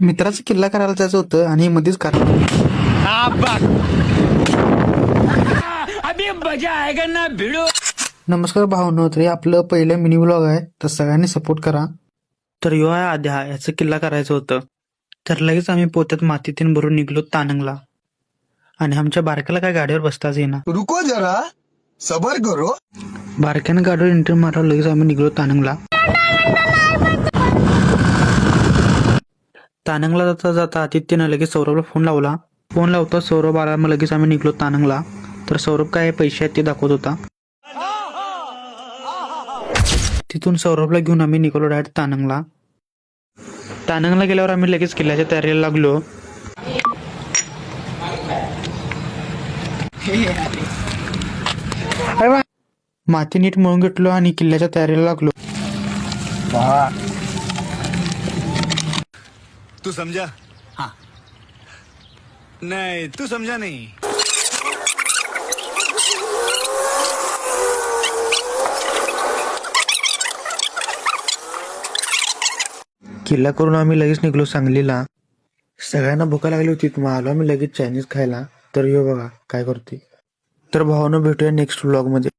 मित्राचा किल्ला करायला जायचं होतं आणि मध्येच अभी मजा आएगा ना भिड़ो. नमस्कार भावनो, तरी आपलं पहिलं मिनी व्लॉग आहे, तर सगळ्यांनी सपोर्ट करा. तर यो आहे आद्या, याचं किल्ला करायचं होतं. तर लगेच आम्ही पोत्यात मातीतीन भरून निघलो तानंगला. आणि आमच्या बारक्याला काय गाडीवर बसताच येईना. रुको जरा सबर करो. बारक्यानं गाडीवर एंट्री मारला, लगेच आम्ही निघलो तानंगला. तानंगला जाता जाता आदित्यनं लगेच सौरभला फोन लावला. फोन लावता सौरभ आला, मग लगेच आम्ही निघलो तानंगला. तर सौरभ काय पैसे आहेत ते दाखवत होता. तिथून सौरभला घेऊन आम्ही निघालो डायरेक्ट तानंगला. तानंगला गेल्यावर आम्ही लगेच किल्ल्याच्या तयारीला लागलो. माती नीट मळून घेतलो आणि किल्ल्याच्या तयारीला लागलो. तू समझा? हाँ. नहीं तू समझा नहीं. किल्ला करून आम्ही लगेच निघलो सांगलीला. सगळ्यांना भूका लागली होती, मग आलो आम्ही लगेच चायनीज खायला. तर यो बघा काय करते. तर भावानं भेटूया नेक्स्ट व्लॉग मध्ये.